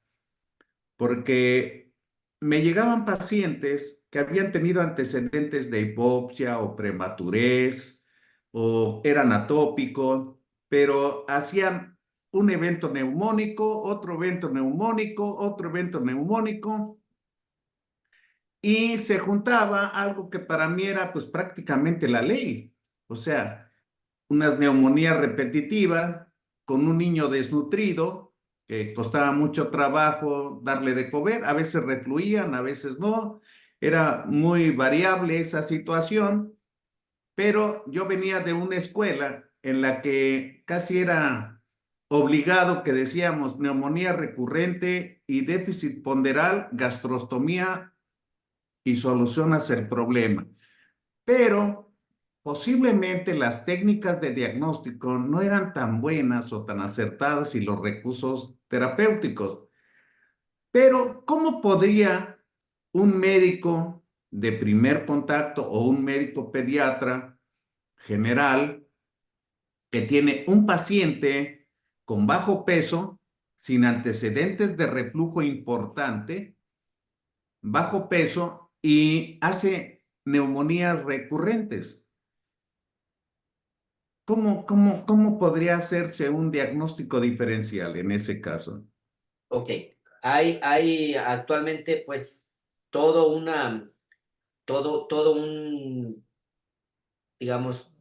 porque me llegaban pacientes que habían tenido antecedentes de hipopsia o prematurez o eran atópicos, pero hacían un evento neumónico, otro evento neumónico, otro evento neumónico, y se juntaba algo que para mí era pues prácticamente la ley. O sea, unas neumonías repetitivas con un niño desnutrido, que costaba mucho trabajo darle de comer, a veces refluían, a veces no, era muy variable esa situación, pero yo venía de una escuela en la que casi era obligado que decíamos neumonía recurrente y déficit ponderal, gastrostomía y solucionas el problema. Pero posiblemente las técnicas de diagnóstico no eran tan buenas o tan acertadas y los recursos terapéuticos. Pero, ¿cómo podría un médico de primer contacto o un médico pediatra general que tiene un paciente con bajo peso, sin antecedentes de reflujo importante, bajo peso y hace neumonías recurrentes? ¿Cómo podría hacerse un diagnóstico diferencial en ese caso? Ok, hay actualmente pues todo una, todo un, digamos,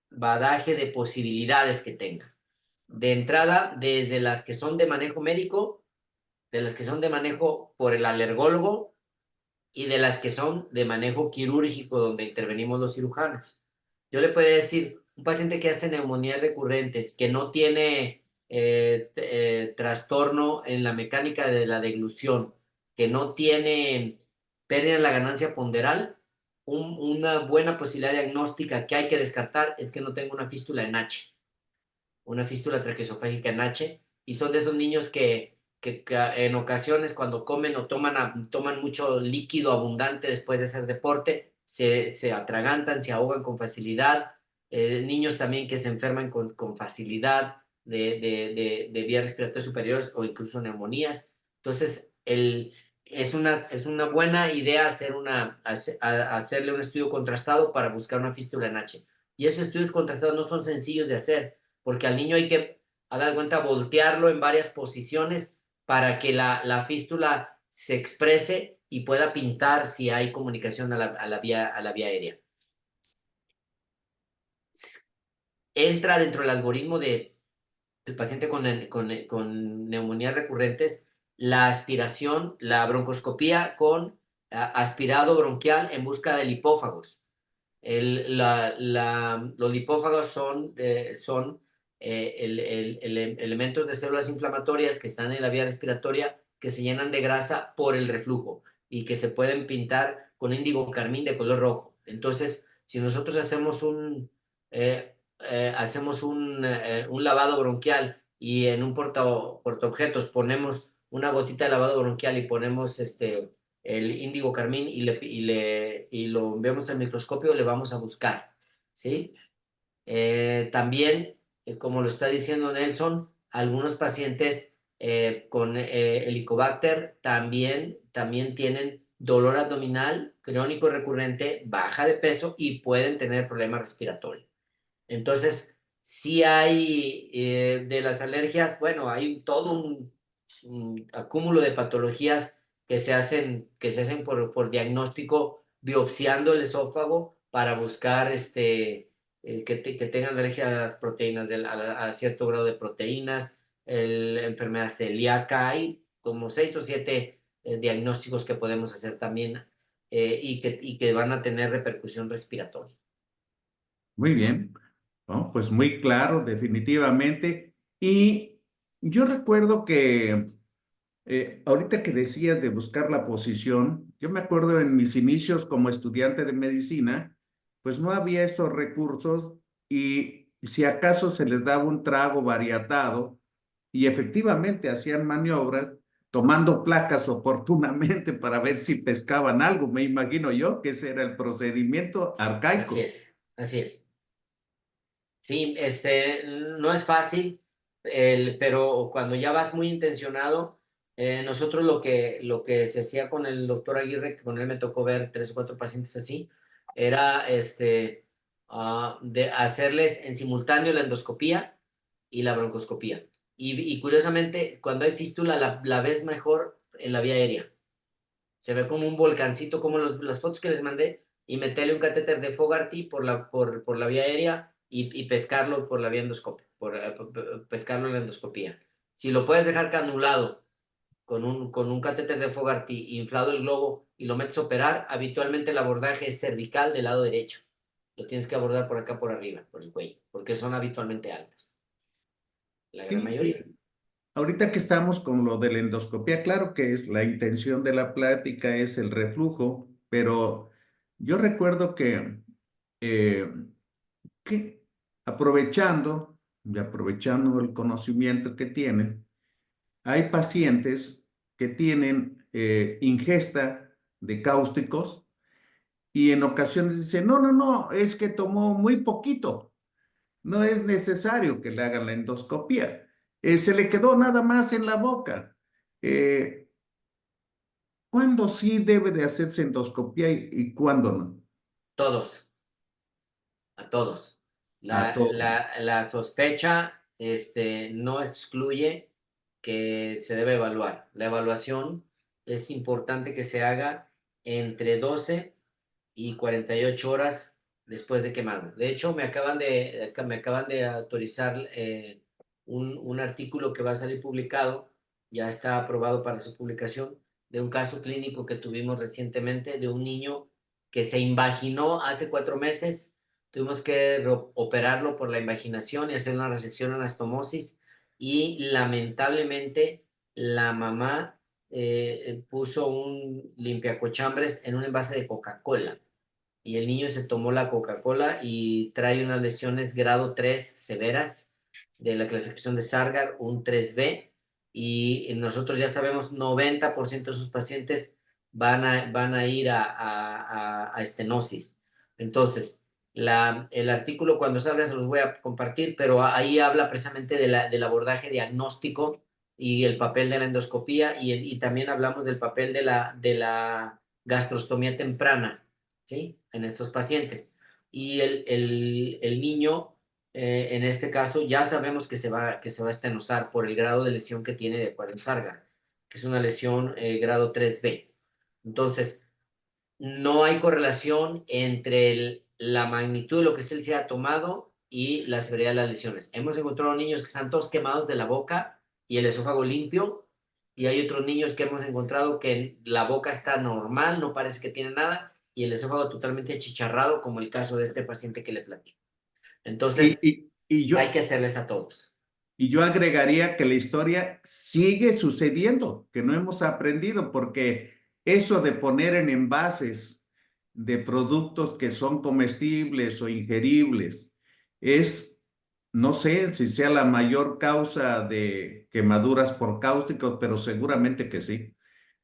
badaje de posibilidades que tenga. De entrada, desde las que son de manejo médico, de las que son de manejo por el alergólogo y de las que son de manejo quirúrgico, donde intervenimos los cirujanos. Yo le podría decir, un paciente que hace neumonías recurrentes, que no tiene trastorno en la mecánica de la deglución, que no tiene pérdida en la ganancia ponderal, una buena posibilidad diagnóstica que hay que descartar es que no tenga una fístula en H, una fístula traqueosofágica en H, y son de esos niños que en ocasiones cuando comen o toman mucho líquido abundante después de hacer deporte, se atragantan, se ahogan con facilidad. Niños también que se enferman con facilidad de vías respiratorias superiores o incluso neumonías. Entonces, es una buena idea hacerle un estudio contrastado para buscar una fístula en H. Y estos estudios contrastados no son sencillos de hacer, porque al niño hay que, a dar cuenta, voltearlo en varias posiciones para que la fístula se exprese y pueda pintar si hay comunicación a la vía aérea. Entra dentro del algoritmo del paciente con neumonías recurrentes la aspiración, la broncoscopía con aspirado bronquial en busca de lipófagos. Los lipófagos son elementos de células inflamatorias que están en la vía respiratoria que se llenan de grasa por el reflujo y que se pueden pintar con índigo carmín de color rojo. Entonces, si nosotros hacemos un lavado bronquial y en un portaobjetos ponemos una gotita de lavado bronquial y ponemos el índigo carmín y lo vemos al microscopio, le vamos a buscar, ¿sí? También, como lo está diciendo Nelson, algunos pacientes con Helicobacter también tienen dolor abdominal crónico recurrente, baja de peso y pueden tener problemas respiratorios. Entonces, sí hay de las alergias, bueno, hay todo un acúmulo de patologías que se hacen por diagnóstico, biopsiando el esófago para buscar que tengan alergia a las proteínas, a cierto grado de proteínas, enfermedad celíaca, hay como 6 o 7 diagnósticos que podemos hacer también y que van a tener repercusión respiratoria. Muy bien, ¿no? Pues muy claro, definitivamente. Y yo recuerdo que Ahorita que decías de buscar la posición, yo me acuerdo en mis inicios como estudiante de medicina, pues no había esos recursos y si acaso se les daba un trago variatado y efectivamente hacían maniobras tomando placas oportunamente para ver si pescaban algo. Me imagino yo que ese era el procedimiento Así arcaico. es, así es. Sí, no es fácil, pero cuando ya vas muy intencionado, nosotros lo que se hacía con el doctor Aguirre, que con él me tocó ver 3 o 4 pacientes así, era de hacerles en simultáneo la endoscopía y la broncoscopía. Y curiosamente, cuando hay fístula, la ves mejor en la vía aérea. Se ve como un volcancito, como las fotos que les mandé, y meterle un catéter de Fogarty por la vía aérea y pescarlo por la vía endoscopia, pescarlo en la endoscopía. Si lo puedes dejar canulado con un catéter de Fogarty inflado el globo y lo metes a operar, habitualmente el abordaje es cervical del lado derecho. Lo tienes que abordar por acá por arriba, por el cuello, porque son habitualmente altas, la gran Sí, mayoría. ahorita que estamos con lo de la endoscopía, claro que es la intención de la plática es el reflujo, pero yo recuerdo eh, que aprovechando y aprovechando el conocimiento que tienen, hay pacientes que tienen ingesta de cáusticos y en ocasiones dicen, no, no, no, es que tomó muy poquito. No es necesario que le hagan la endoscopía. Se le quedó nada más en la boca. Eh, ¿Cuándo sí debe de hacerse endoscopía y cuándo no? Todos, a todos. A todos. La sospecha no excluye que se debe evaluar. La evaluación es importante que se haga entre 12 y 48 horas después de quemado. De hecho, me acaban de autorizar un artículo que va a salir publicado, ya está aprobado para su publicación, de un caso clínico que tuvimos recientemente de un niño que se invaginó hace 4 meses. Tuvimos que operarlo por la invaginación y hacer una resección anastomosis y lamentablemente la mamá puso un limpiacochambres en un envase de Coca-Cola y el niño se tomó la Coca-Cola y trae unas lesiones grado 3 severas de la clasificación de Sargar, un 3B, y nosotros ya sabemos 90% de sus pacientes van a ir a estenosis. Entonces, el artículo cuando salga se los voy a compartir, pero ahí habla precisamente del abordaje diagnóstico y el papel de la endoscopía y también hablamos del papel de la gastrostomía temprana, ¿sí? En estos pacientes. Y el niño, en este caso, ya sabemos que se va a estenosar por el grado de lesión que tiene de Sarga, que es una lesión grado 3B. Entonces, no hay correlación entre la magnitud de lo que se ha tomado y la severidad de las lesiones. Hemos encontrado niños que están todos quemados de la boca y el esófago limpio, y hay otros niños que hemos encontrado que la boca está normal, no parece que tiene nada, y el esófago totalmente achicharrado, como el caso de este paciente que le platico. Y, Entonces, y, y hay yo, que hacerles a todos. y yo agregaría que la historia sigue sucediendo, que no hemos aprendido, porque eso de poner en envases de productos que son comestibles o ingeribles es, no sé si sea la mayor causa de quemaduras por cáusticos, pero seguramente que sí.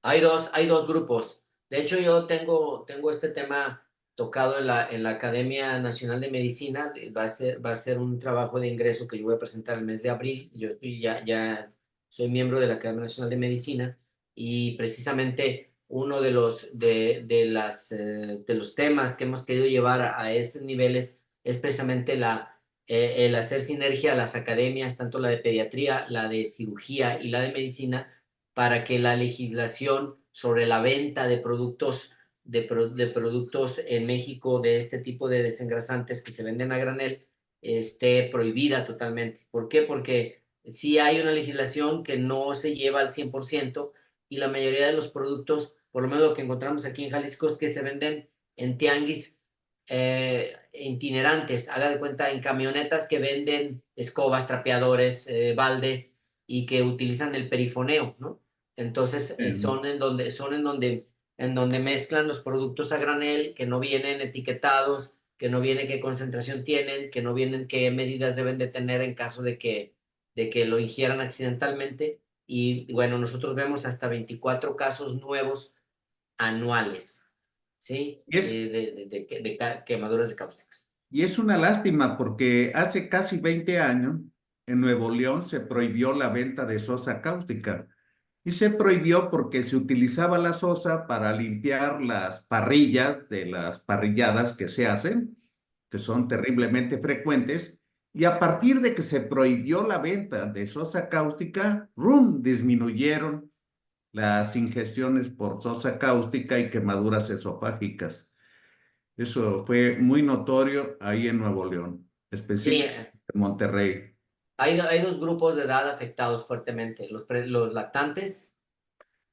Hay dos grupos. De hecho, yo tengo este tema tocado en la Academia Nacional de Medicina. Va a ser un trabajo de ingreso que yo voy a presentar el mes de abril. Yo estoy ya soy miembro de la Academia Nacional de Medicina y precisamente uno de los temas que hemos querido llevar a estos niveles es precisamente el hacer sinergia a las academias, tanto la de pediatría, la de cirugía y la de medicina, para que la legislación sobre la venta de productos, de productos en México de este tipo de desengrasantes que se venden a granel esté prohibida totalmente. ¿Por qué? Porque sí hay una legislación que no se lleva al 100% y la mayoría de los productos, por lo menos lo que encontramos aquí en Jalisco, es que se venden en tianguis itinerantes, haga de cuenta, en camionetas que venden escobas, trapeadores, baldes y que utilizan el perifoneo, ¿no? Entonces, Bien. en donde mezclan los productos a granel que no vienen etiquetados, que no viene qué concentración tienen, que no vienen qué medidas deben de tener en caso de que lo ingieran accidentalmente. Y bueno, nosotros vemos hasta 24 casos nuevos anuales, ¿sí? Y es, Quemaduras de cáusticos. y es una lástima porque hace casi 20 años en Nuevo León se prohibió la venta de sosa cáustica. Y se prohibió porque se utilizaba la sosa para limpiar las parrillas de las parrilladas que se hacen, que son terriblemente frecuentes. Y a partir de que se prohibió la venta de sosa cáustica, ¡rum!, disminuyeron las ingestiones por sosa cáustica y quemaduras esofágicas. Eso fue muy notorio ahí en Nuevo León, Sí, específicamente en Monterrey. hay dos grupos de edad afectados fuertemente, los lactantes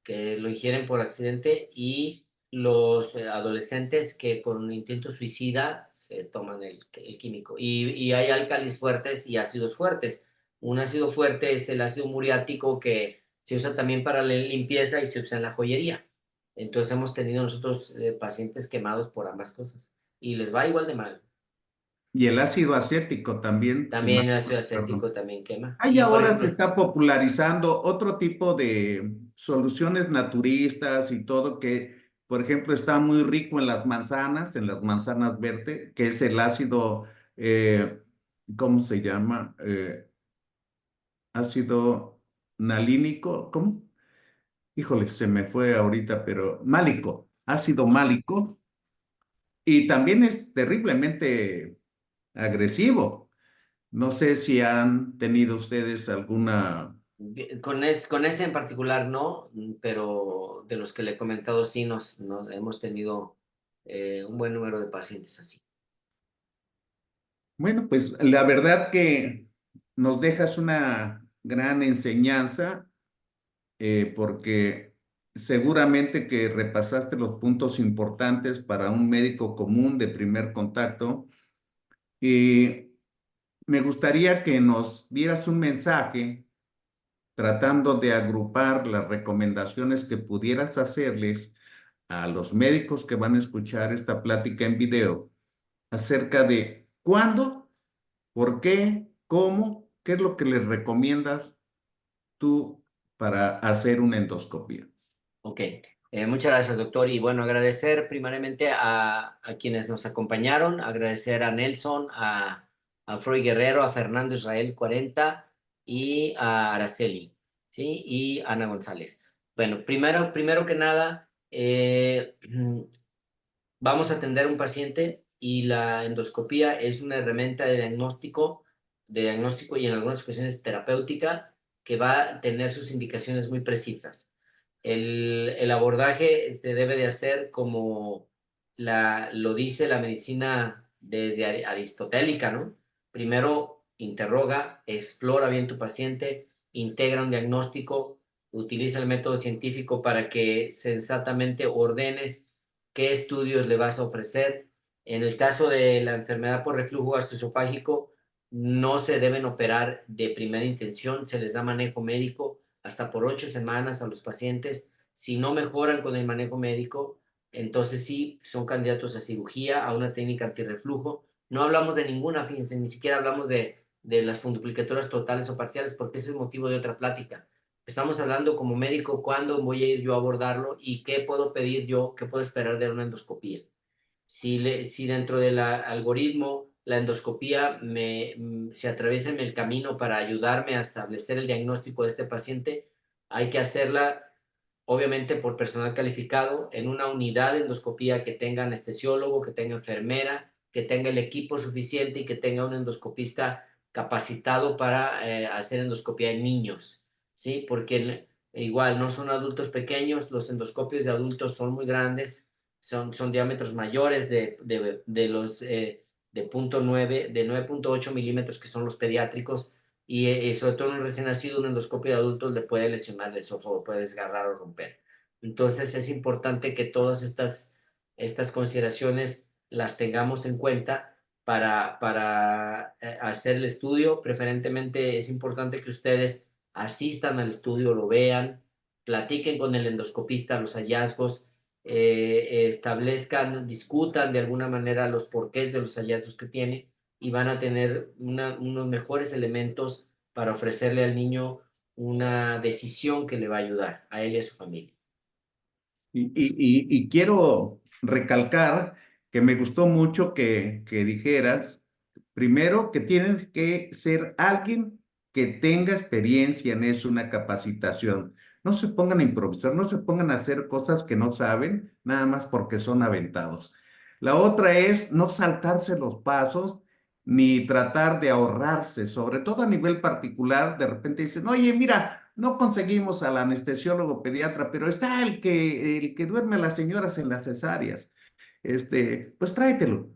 que lo ingieren por accidente y los adolescentes que con un intento suicida se toman el químico. Y hay álcalis fuertes y ácidos fuertes. Un ácido fuerte es el ácido muriático que se usa también para la limpieza y se usa en la joyería. Entonces hemos tenido nosotros pacientes quemados por ambas cosas y les va igual de mal. Y el ácido acético también, si mal También el no ácido recuerdo. acético también quema. Hay Y por ahora se ejemplo, está popularizando otro tipo de soluciones naturistas y todo que, por ejemplo, está muy rico en las manzanas verde, que es el ácido, ¿cómo se llama? Ácido nalínico, ¿cómo? Híjole, se me fue ahorita, pero málico, ácido málico, y también es terriblemente agresivo. No sé si han tenido ustedes alguna. con ese en particular no, pero de los que le he comentado sí nos hemos tenido un buen número de pacientes así. Bueno, pues la verdad que nos dejas una gran enseñanza porque seguramente que repasaste los puntos importantes para un médico común de primer contacto y me gustaría que nos dieras un mensaje tratando de agrupar las recomendaciones que pudieras hacerles a los médicos que van a escuchar esta plática en video acerca de cuándo, por qué, cómo, qué es lo que les recomiendas tú para hacer una endoscopia. Ok, muchas gracias, doctor. Y bueno, agradecer primeramente a quienes nos acompañaron, agradecer a Nelson, a Freud Guerrero, a Fernando Israel 40 y a Araceli, ¿sí? Y Ana González. Bueno, primero que nada, vamos a atender a un paciente y la endoscopía es una herramienta de diagnóstico y en algunas ocasiones terapéutica que va a tener sus indicaciones muy precisas. El abordaje se debe de hacer como lo dice la medicina desde aristotélica, ¿no? Primero interroga, explora bien tu paciente, integra un diagnóstico, utiliza el método científico para que sensatamente ordenes qué estudios le vas a ofrecer. En el caso de la enfermedad por reflujo gastroesofágico, no se deben operar de primera intención, se les da manejo médico hasta por 8 semanas a los pacientes. Si no mejoran con el manejo médico, entonces sí son candidatos a cirugía, a una técnica antirreflujo. No hablamos de ninguna, fíjense, ni siquiera hablamos de las funduplicaturas totales o parciales, porque ese es motivo de otra plática. Estamos hablando como médico, cuándo voy a ir yo a abordarlo y qué puedo pedir yo, qué puedo esperar de una endoscopía. Si dentro del algoritmo la endoscopía se atraviesa en el camino para ayudarme a establecer el diagnóstico de este paciente, hay que hacerla obviamente por personal calificado en una unidad de endoscopía que tenga anestesiólogo, que tenga enfermera, que tenga el equipo suficiente y que tenga un endoscopista capacitado para hacer endoscopía en niños, ¿sí? Porque igual no son adultos pequeños, los endoscopios de adultos son muy grandes, son diámetros mayores de los de 0.9, de 9.8 milímetros que son los pediátricos y sobre todo en un recién nacido, un endoscopio de adultos le puede lesionar el esófago, puede desgarrar o romper. Entonces es importante que todas estas consideraciones las tengamos en cuenta para hacer el estudio. Preferentemente es importante que ustedes asistan al estudio, lo vean, platiquen con el endoscopista los hallazgos, establezcan, discutan de alguna manera los porqués de los hallazgos que tiene y van a tener unos mejores elementos para ofrecerle al niño una decisión que le va a ayudar a él y a su familia. Y quiero recalcar que me gustó mucho que dijeras, primero, que tienes que ser alguien que tenga experiencia en eso, una capacitación. No se pongan a improvisar, no se pongan a hacer cosas que no saben, nada más porque son aventados. La otra es no saltarse los pasos ni tratar de ahorrarse, sobre todo a nivel particular, de repente dicen, oye, mira, no conseguimos al anestesiólogo pediatra, pero está el que duerme a las señoras en las cesáreas. Pues tráetelo.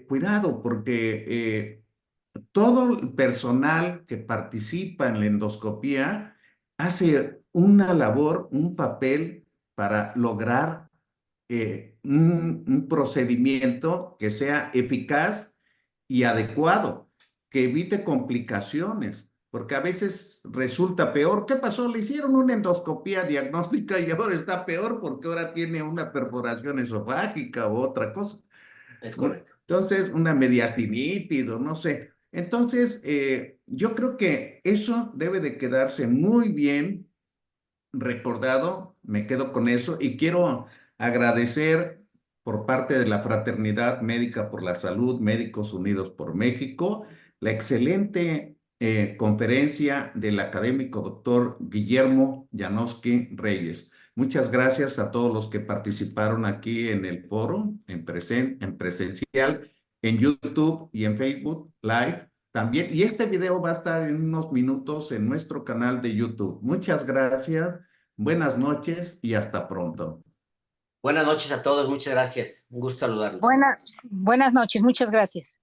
Cuidado, porque todo el personal que participa en la endoscopía hace una labor, un papel para lograr un procedimiento que sea eficaz y adecuado, que evite complicaciones, porque a veces resulta peor. ¿Qué pasó? Le hicieron una endoscopía diagnóstica y ahora está peor porque ahora tiene una perforación esofágica u otra cosa. Es correcto. Entonces, una mediastinitis o no sé. Entonces, yo creo que eso debe de quedarse muy bien recordado, me quedo con eso y quiero agradecer por parte de la Fraternidad Médica por la Salud, Médicos Unidos por México, la excelente conferencia del académico doctor Guillermo Janowski Reyes. Muchas gracias a todos los que participaron aquí en el foro, en presencial, en YouTube y en Facebook Live también. Y este video va a estar en unos minutos en nuestro canal de YouTube. Muchas gracias, buenas noches y hasta pronto. Buenas noches a todos, muchas gracias. Un gusto saludarlos. Buenas noches, muchas gracias.